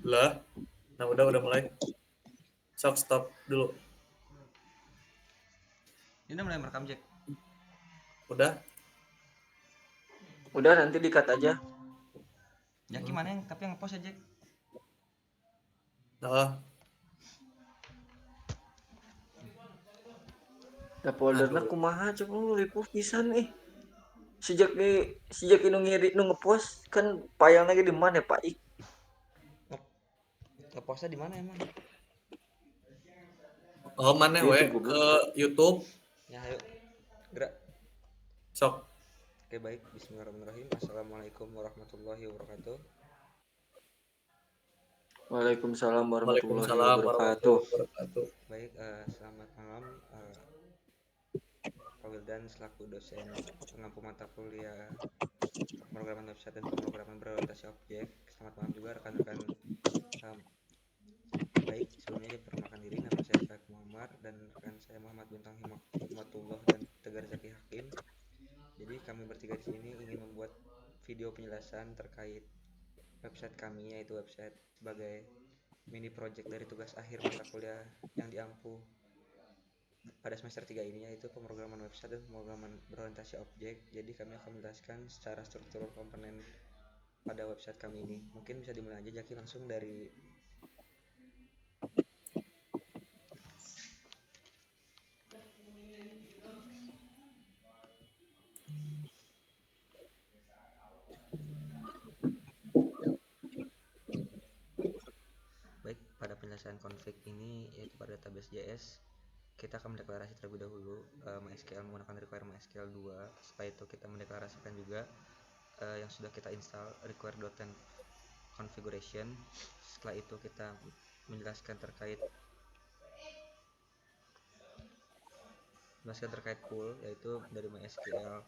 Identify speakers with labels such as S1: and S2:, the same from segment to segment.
S1: Lah, nah udah mulai. Sok stop dulu.
S2: Ini udah mulai merekam Jack.
S1: Udah.
S3: Udah nanti di-cut aja.
S2: Jaki mana yang tapi yang ngepost ya Jack?
S1: Nah,
S3: Da folderna
S1: aduh.
S3: kumaha cek lu ripuh pisan sejak nu ngiri nu ngepost kan payang lagi di mana Pak Ik.
S2: Ngepostnya di mana emang?
S1: Oh, mana we
S3: YouTube
S1: ke
S3: goblok.
S1: YouTube.
S2: Ya ayo. Gerak.
S1: Sok.
S2: Oke baik, bismillahirrahmanirrahim. Assalamualaikum warahmatullahi wabarakatuh.
S3: Waalaikumsalam warahmatullahi
S1: Waalaikumsalam
S3: wabarakatuh.
S1: warahmatullahi wabarakatuh.
S2: Baik, selamat malam. Pak Wildan selaku dosen pengampu mata kuliah pemrograman website dan pemrograman berorientasi objek. Selamat malam juga rekan-rekan. Baik, sebelumnya saya perkenalkan diri, nama saya Faik Muhammad dan rekan saya Muhammad Bintang Hikmatullah dan Tegar Zaki Hakim. Jadi kami bertiga di sini ingin membuat video penjelasan terkait website kami, yaitu website sebagai mini project dari tugas akhir mata kuliah yang diampu pada semester 3 ini, yaitu pemrograman website dan pemrograman berorientasi objek. Jadi kami akan menjelaskan secara struktur komponen pada website kami ini. Mungkin bisa dimulai aja Jaki langsung dari baik. Pada penjelasan config ini, yaitu pada database JS, kita akan mendeklarasi terlebih dahulu MySQL menggunakan require MySQL 2. Setelah itu kita mendeklarasikan juga yang sudah kita install require.ten configuration. Setelah itu kita menjelaskan terkait pool, yaitu dari MySQL.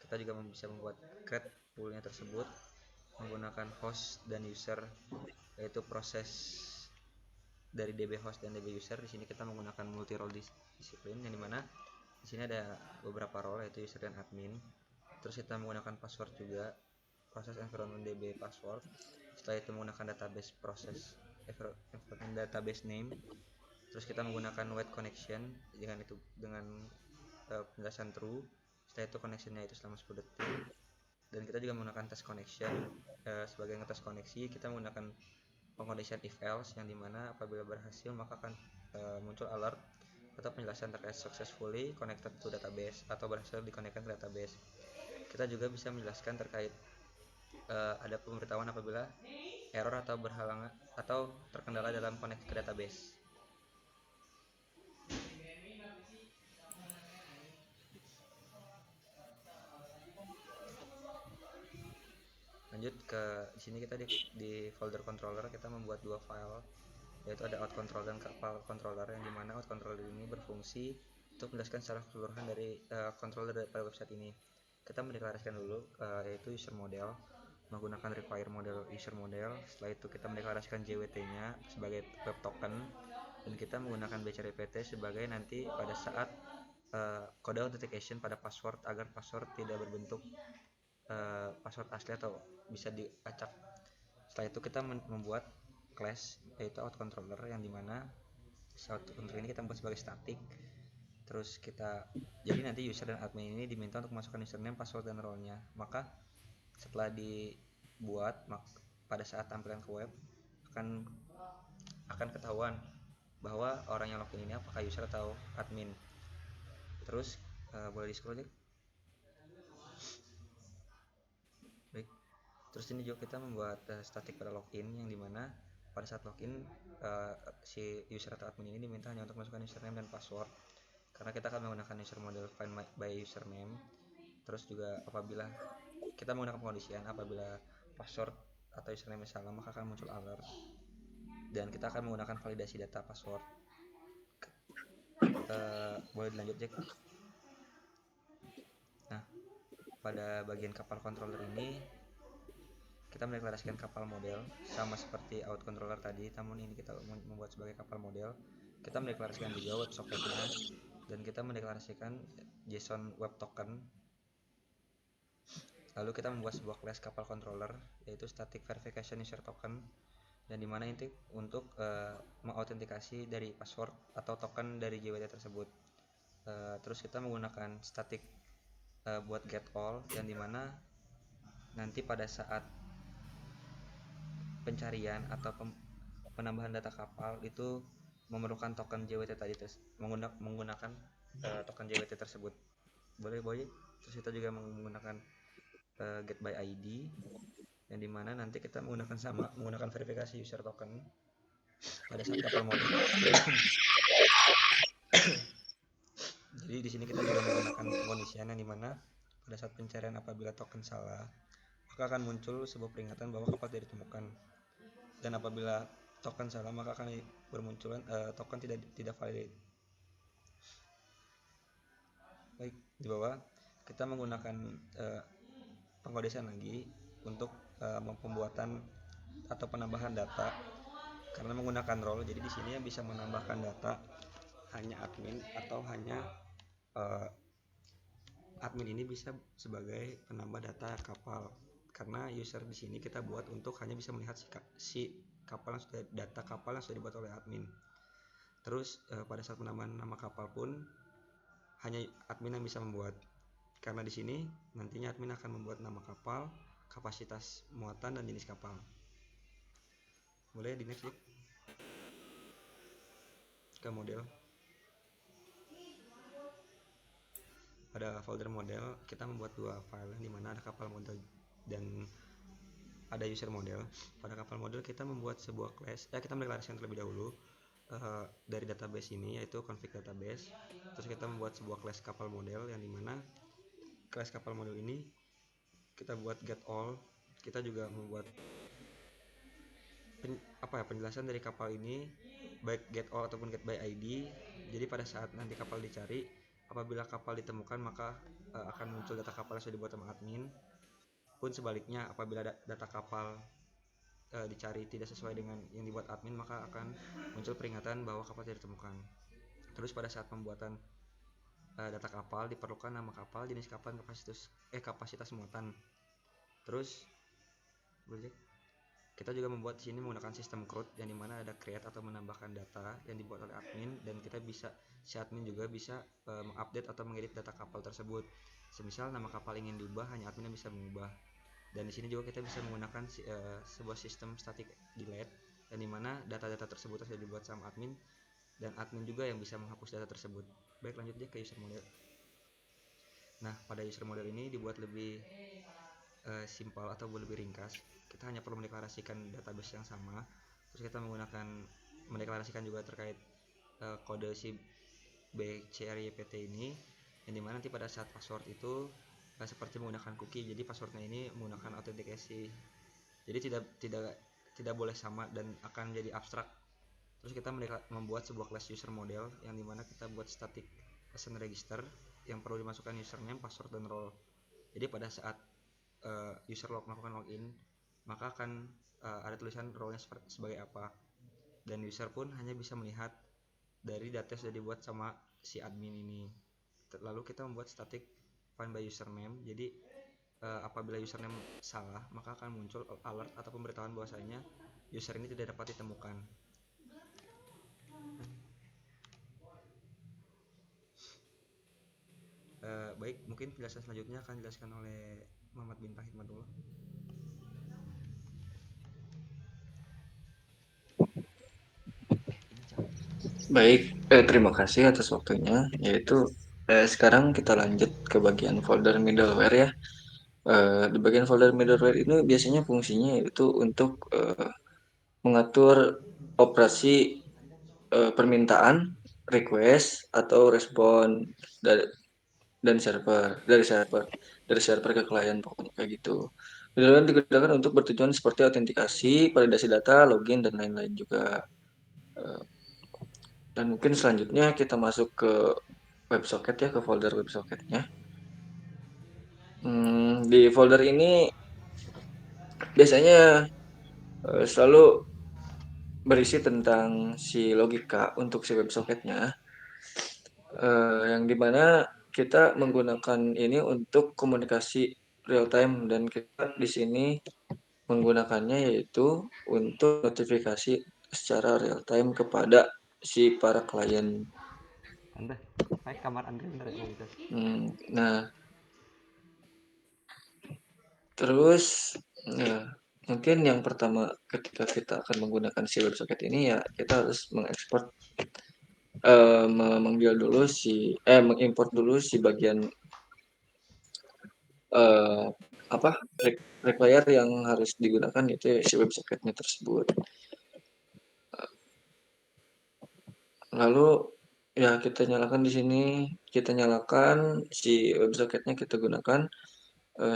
S2: Kita juga bisa membuat create poolnya tersebut menggunakan host dan user, yaitu proses dari DB host dan DB user. Di sini kita menggunakan multi role disiplin, yang dimana di sini ada beberapa role, yaitu user dan admin. Terus kita menggunakan password juga, proses environment DB password. Setelah itu menggunakan database proses environment database name. Terus kita menggunakan wait connection dengan penjelasan true. Setelah itu connectionnya itu selama 10 detik. Dan kita juga menggunakan test connection. Sebagai ngetes koneksi, kita menggunakan condition if else, yang dimana apabila berhasil maka akan muncul alert atau penjelasan terkait successfully connected to database atau berhasil dikonekkan ke database. Kita juga bisa menjelaskan terkait ada pemberitahuan apabila error atau berhalangan atau terkendala dalam koneksi ke database. Lanjut ke di sini kita di folder controller kita membuat dua file, yaitu ada out controller dan kapal controller, yang dimana out controller ini berfungsi untuk menjelaskan secara keseluruhan dari controller dari website ini. Kita mendeklarasikan dulu yaitu user model menggunakan require model user model. Setelah itu kita mendeklarasikan JWT-nya sebagai web token, dan kita menggunakan BCRPT sebagai nanti pada saat kode authentication pada password, agar password tidak berbentuk password asli atau bisa diacak. Setelah itu kita membuat class, yaitu out controller, yang dimana out controller ini kita buat sebagai static. Terus jadi nanti user dan admin ini diminta untuk masukkan username, password, dan role-nya. Maka setelah dibuat, pada saat tampilan ke web akan ketahuan bahwa orang yang login ini apakah user atau admin. Terus boleh di scroll aja. Baik. Terus ini juga kita membuat static pada login, yang dimana pada saat login si user atau admin ini diminta hanya untuk masukkan username dan password, karena kita akan menggunakan user model find by username. Terus juga apabila kita menggunakan pengkondisian, apabila password atau username salah maka akan muncul alert, dan kita akan menggunakan validasi data password. Boleh dilanjut Jack. Nah, pada bagian kapal controller ini kita mendeklarasikan kapal model sama seperti out controller tadi, namun ini kita membuat sebagai kapal model. Kita mendeklarasikan juga web socketnya, dan kita mendeklarasikan JSON web token. Lalu kita membuat sebuah class kapal controller, yaitu static verification user token, yang dimana ini untuk mengautentikasi dari password atau token dari JWT tersebut. Terus kita menggunakan static buat get all, yang dimana nanti pada saat pencarian atau penambahan data kapal itu memerlukan token JWT tadi, menggunakan token JWT tersebut. Boleh. Terus kita juga menggunakan get by ID, yang dimana nanti kita menggunakan verifikasi user token pada saat kapal model. Jadi di sini kita juga menggunakan pengkondisian yang dimana pada saat pencarian apabila token salah, maka akan muncul sebuah peringatan bahwa kapal tidak ditemukan. Dan apabila token salah, maka akan bermunculan token tidak valid. Baik, di bawah kita menggunakan pengkondisian lagi untuk pembuatan atau penambahan data karena menggunakan role. Jadi di sini yang bisa menambahkan data hanya admin atau hanya admin ini bisa sebagai penambah data kapal, karena user di sini kita buat untuk hanya bisa melihat si kapal yang sudah data kapal yang sudah dibuat oleh admin. Terus pada saat penambahan nama kapal pun hanya admin yang bisa membuat, karena di sini nantinya admin akan membuat nama kapal, kapasitas muatan dan jenis kapal. Boleh di next ya, ke model. Pada folder model kita membuat dua file, di mana ada kapal model dan ada user model. Pada kapal model kita membuat sebuah class, kita mendeklarasikan terlebih dahulu dari database ini, yaitu config database. Terus kita membuat sebuah class kapal model, yang dimana class kapal model ini kita buat get all. Kita juga membuat penjelasan dari kapal ini, baik get all ataupun get by ID. Jadi pada saat nanti kapal dicari, apabila kapal ditemukan maka akan muncul data kapal yang sudah dibuat sama admin. Pun sebaliknya, apabila data kapal dicari tidak sesuai dengan yang dibuat admin, maka akan muncul peringatan bahwa kapal tidak ditemukan. Terus pada saat pembuatan data kapal diperlukan nama kapal, jenis kapal, kapasitas muatan. Terus kita juga membuat di sini menggunakan sistem CRUD, yang dimana ada create atau menambahkan data yang dibuat oleh admin, dan si admin juga bisa mengupdate atau mengedit data kapal tersebut. Semisal nama kapal ingin diubah, hanya admin yang bisa mengubah. Dan di sini juga kita bisa menggunakan sebuah sistem static delete, yang dimana data-data tersebut sudah dibuat sama admin, dan admin juga yang bisa menghapus data tersebut. Baik, lanjut aja ke user model. Nah, pada user model ini dibuat lebih simpel atau lebih ringkas. Kita hanya perlu mendeklarasikan database yang sama. Terus kita mendeklarasikan juga terkait kode si BCRYPT ini, yang dimana nanti pada saat password itu seperti menggunakan cookie. Jadi passwordnya ini menggunakan autentikasi. Jadi tidak boleh sama dan akan jadi abstrak. Terus kita membuat sebuah class user model, yang dimana kita buat static assign register yang perlu dimasukkan username, password, dan role. Jadi pada saat user melakukan login, maka akan ada tulisan role-nya sebagai apa, dan user pun hanya bisa melihat dari data yang sudah dibuat sama si admin ini. Lalu kita membuat static find by username. Jadi apabila username salah, maka akan muncul alert atau pemberitahuan bahwasanya user ini tidak dapat ditemukan. Baik, mungkin penjelasan selanjutnya akan dijelaskan oleh Muhammad bin Hikmatullah.
S3: Baik, terima kasih atas waktunya. Yaitu sekarang kita lanjut ke bagian folder middleware ya. Di bagian folder middleware ini biasanya fungsinya yaitu untuk mengatur operasi permintaan, request atau respon dari server ke klien, pokoknya kayak gitu. Middleware digunakan untuk bertujuan seperti autentikasi, validasi data, login, dan lain-lain juga. Dan mungkin selanjutnya kita masuk ke WebSocket ya, ke folder WebSocketnya. Di folder ini biasanya selalu berisi tentang si logika untuk si WebSocketnya, yang dimana kita menggunakan ini untuk komunikasi real time, dan kita di sini menggunakannya yaitu untuk notifikasi secara real time kepada si para klien.
S2: Anda naik kamar Andre bentar ya gitu.
S3: Nah, terus mungkin yang pertama ketika kita akan menggunakan si WebSocket ini ya kita harus mengekspor mengimport dulu si bagian apa require yang harus digunakan itu si WebSocketnya tersebut. Lalu ya kita nyalakan di sini, kita nyalakan si WebSocketnya kita gunakan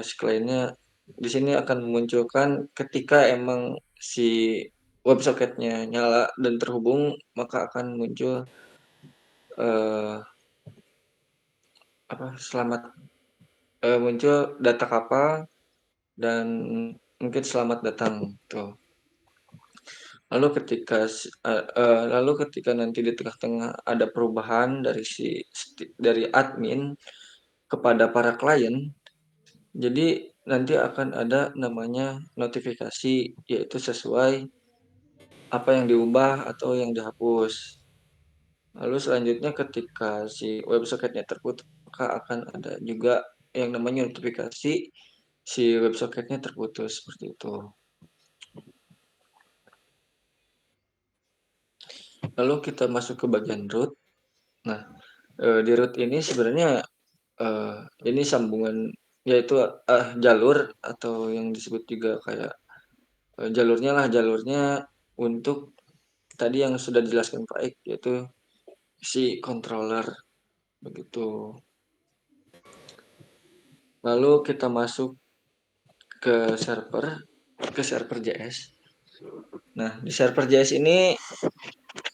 S3: si kliennya di sini akan memunculkan ketika emang si WebSocketnya nyala dan terhubung maka akan muncul selamat muncul data kapal dan mungkin selamat datang tuh. Lalu ketika nanti di tengah-tengah ada perubahan dari admin kepada para klien, jadi nanti akan ada namanya notifikasi yaitu sesuai apa yang diubah atau yang dihapus. Lalu selanjutnya ketika si WebSocketnya terputus maka akan ada juga yang namanya notifikasi si WebSocketnya terputus seperti itu. Lalu kita masuk ke bagian root. Nah, di root ini sebenarnya ini sambungan yaitu jalur atau yang disebut juga kayak jalurnya untuk tadi yang sudah dijelaskan Pak Ik yaitu si controller begitu. Lalu kita masuk ke server JS. Nah, di server JS ini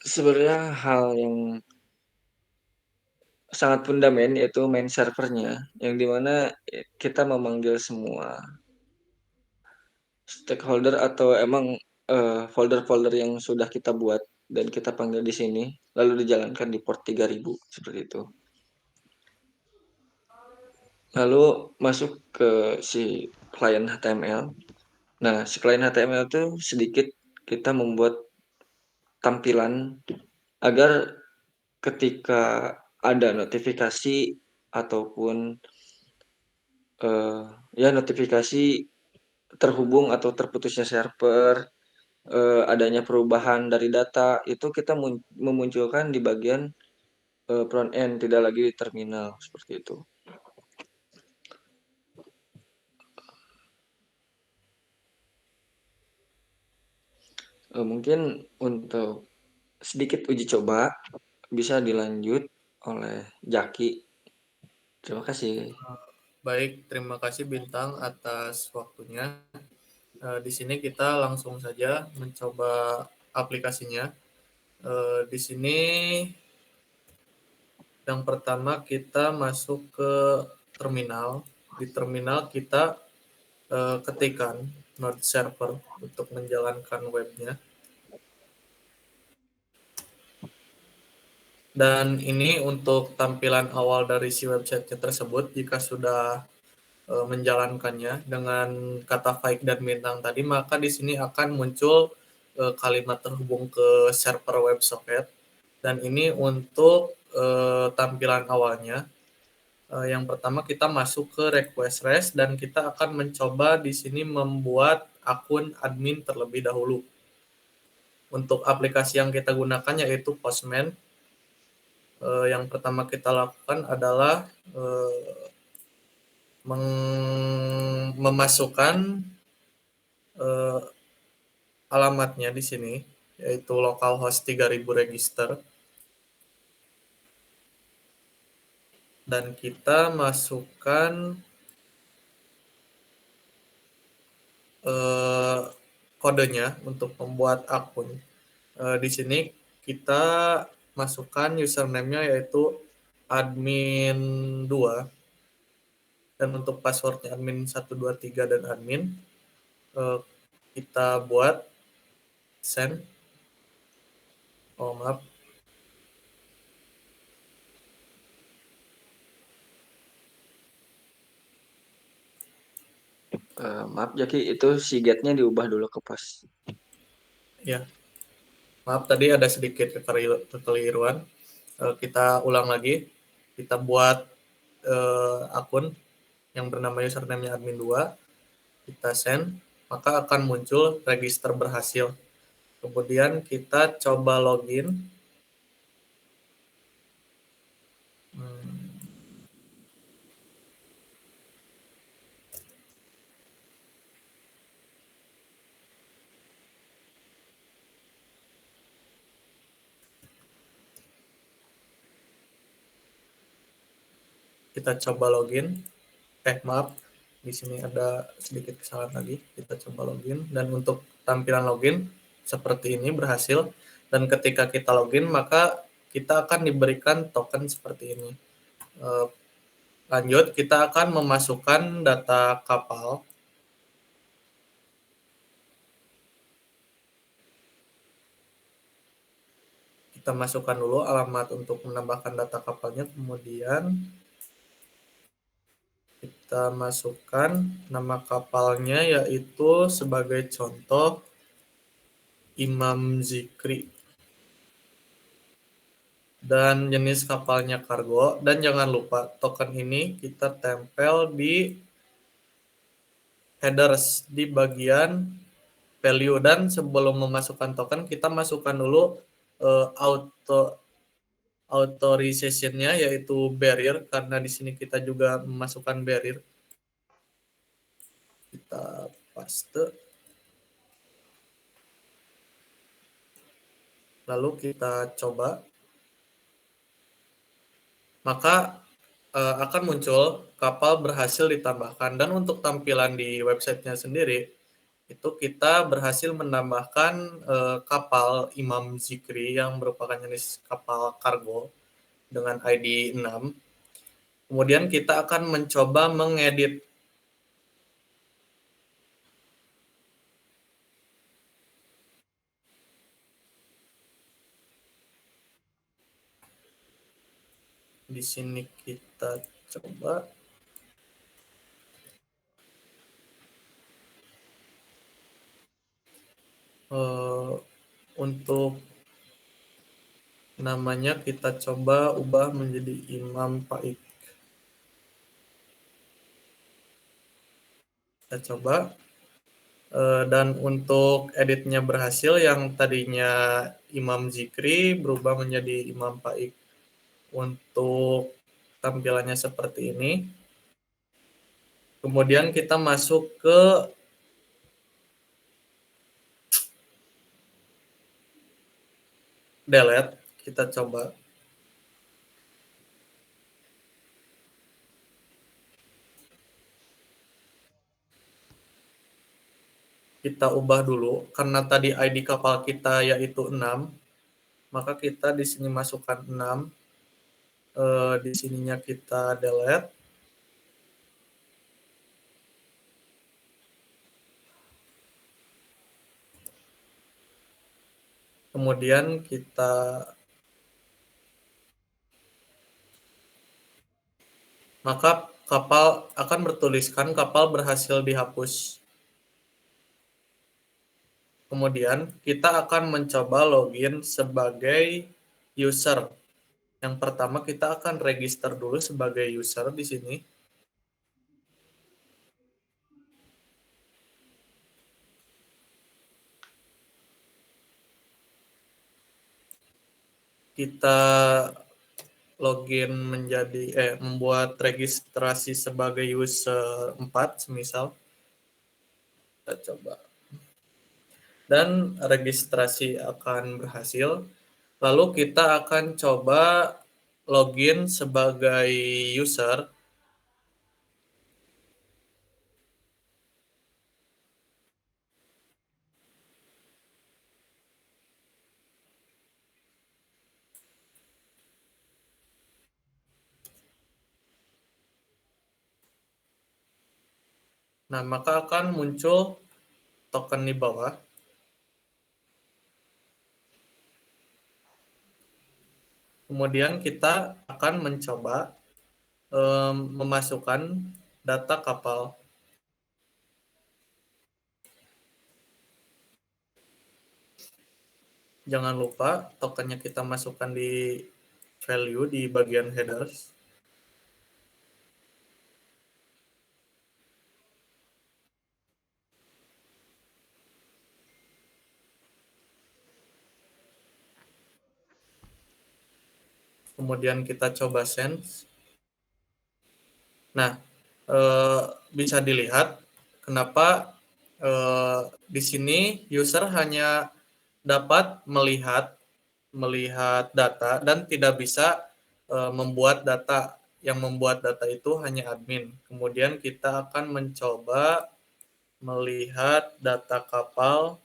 S3: sebenarnya hal yang sangat fundamental yaitu main servernya yang dimana kita memanggil semua stakeholder atau emang folder-folder yang sudah kita buat dan kita panggil di sini lalu dijalankan di port 3000 seperti itu. Lalu masuk ke si client HTML. Nah, si client HTML itu sedikit kita membuat tampilan agar ketika ada notifikasi ataupun notifikasi terhubung atau terputusnya server, adanya perubahan dari data itu kita memunculkan di bagian front end, tidak lagi di terminal seperti itu. Mungkin untuk sedikit uji coba bisa dilanjut oleh Jaki. Terima kasih.
S1: Baik, terima kasih Bintang atas waktunya. Di sini kita langsung saja mencoba aplikasinya. Di sini yang pertama kita masuk ke terminal. Di terminal kita ketikkan node server untuk menjalankan webnya. Dan ini untuk tampilan awal dari si website tersebut jika sudah menjalankannya dengan kata Faik dan Bintang tadi, maka di sini akan muncul kalimat terhubung ke server WebSocket. Dan ini untuk tampilan awalnya. Yang pertama kita masuk ke request REST dan kita akan mencoba di sini membuat akun admin terlebih dahulu. Untuk aplikasi yang kita gunakan yaitu Postman. Yang pertama kita lakukan adalah memasukkan alamatnya di sini yaitu localhost 3000 register dan kita masukkan kodenya untuk membuat akun. Di sini kita masukkan username-nya yaitu admin 2 dan untuk passwordnya admin 123 dan admin kita buat send. Maaf.
S3: Maaf Jaki, itu si get-nya diubah dulu ke pos.
S1: Ya, maaf tadi ada sedikit kekeliruan. Kita ulang lagi. Kita buat akun yang bernama username-nya admin2, kita send, maka akan muncul register berhasil. Kemudian kita coba login. Kita coba login. Maaf, di sini ada sedikit kesalahan lagi. Kita coba login, dan untuk tampilan login seperti ini berhasil. Dan ketika kita login, maka kita akan diberikan token seperti ini. Lanjut, kita akan memasukkan data kapal. Kita masukkan dulu alamat untuk menambahkan data kapalnya, kemudian kita masukkan nama kapalnya, yaitu sebagai contoh Imam Zikri, dan jenis kapalnya kargo. Dan jangan lupa token ini kita tempel di headers di bagian value. Dan sebelum memasukkan token, kita masukkan dulu authorization-nya, yaitu barrier, karena di sini kita juga memasukkan barrier. Kita paste, lalu kita coba, maka akan muncul kapal berhasil ditambahkan. Dan untuk tampilan di websitenya sendiri, itu kita berhasil menambahkan kapal Imam Zikri yang merupakan jenis kapal kargo dengan ID 6. Kemudian kita akan mencoba mengedit di sini. Kita coba untuk namanya kita coba ubah menjadi Imam Faik. Kita coba, dan untuk editnya berhasil. Yang tadinya Imam Zikri berubah menjadi Imam Faik. Untuk tampilannya seperti ini. Kemudian kita masuk ke delete. Kita coba. Kita ubah dulu, karena tadi ID kapal kita yaitu 6, maka kita di sini masukkan 6. Di sininya kita delete. Kemudian maka kapal akan bertuliskan kapal berhasil dihapus. Kemudian kita akan mencoba login sebagai user. Yang pertama kita akan register dulu sebagai user di sini. Kita login membuat registrasi sebagai user 4 semisal. Kita coba. Dan registrasi akan berhasil. Lalu kita akan coba login sebagai user. Nah, maka akan muncul token di bawah. Kemudian kita akan mencoba memasukkan data kapal. jangan lupa tokennya kita masukkan di value di bagian headers. Kemudian kita coba send. Nah, bisa dilihat kenapa di sini user hanya dapat melihat data dan tidak bisa membuat data. Yang membuat data itu hanya admin. Kemudian kita akan mencoba melihat data kapal.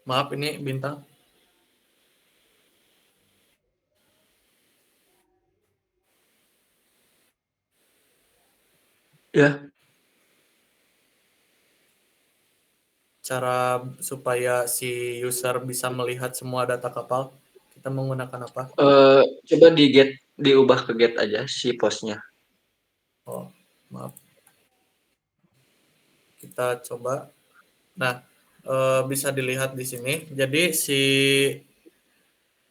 S1: Maaf, ini Bintang.
S3: Ya,
S1: Cara supaya si user bisa melihat semua data kapal, kita menggunakan apa?
S3: coba diubah ke get aja si postnya.
S1: Oh, maaf. Kita coba. Nah, bisa dilihat di sini. Jadi si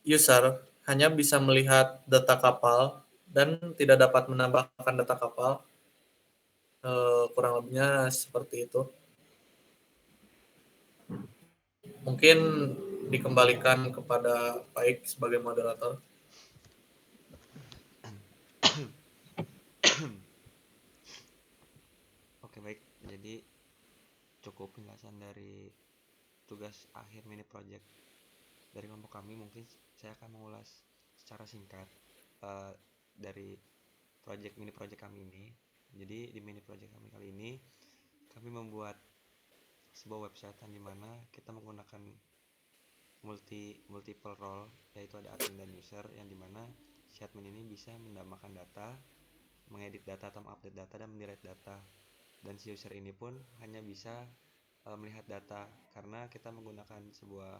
S1: user hanya bisa melihat data kapal dan tidak dapat menambahkan data kapal. Kurang lebihnya seperti itu. Mungkin dikembalikan kepada Baik sebagai moderator.
S2: Oke, baik. Jadi cukup penjelasan dari tugas akhir mini project dari kelompok kami. Mungkin saya akan mengulas secara singkat dari mini project kami ini. Jadi di mini project kami kali ini kami membuat sebuah website yang dimana kita menggunakan multiple role, yaitu ada admin dan user, yang dimana si admin ini bisa menambahkan data, mengedit data atau mengupdate data, dan mendelete data. Dan si user ini pun hanya bisa melihat data karena kita menggunakan sebuah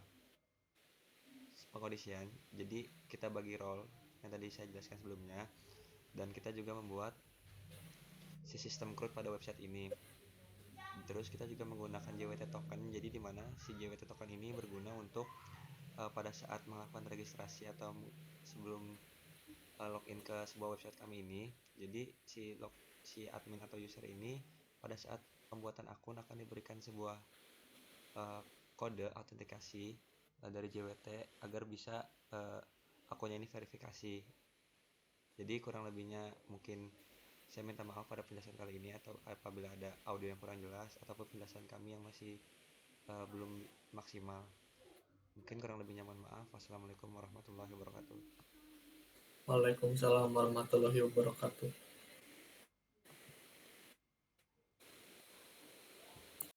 S2: pengkondisian. Jadi kita bagi role yang tadi saya jelaskan sebelumnya, dan kita juga membuat si sistem CRUD pada website ini. Terus kita juga menggunakan JWT token, jadi dimana si JWT token ini berguna untuk pada saat melakukan registrasi atau sebelum login ke sebuah website kami ini. Jadi si admin atau user ini pada saat pembuatan akun akan diberikan sebuah kode autentikasi dari JWT agar bisa akunnya ini verifikasi. Jadi kurang lebihnya mungkin saya minta maaf pada penjelasan kali ini, atau apabila ada audio yang kurang jelas ataupun penjelasan kami yang masih belum maksimal. Mungkin kurang lebihnya mohon maaf. Wassalamualaikum warahmatullahi wabarakatuh.
S1: Waalaikumsalam warahmatullahi wabarakatuh.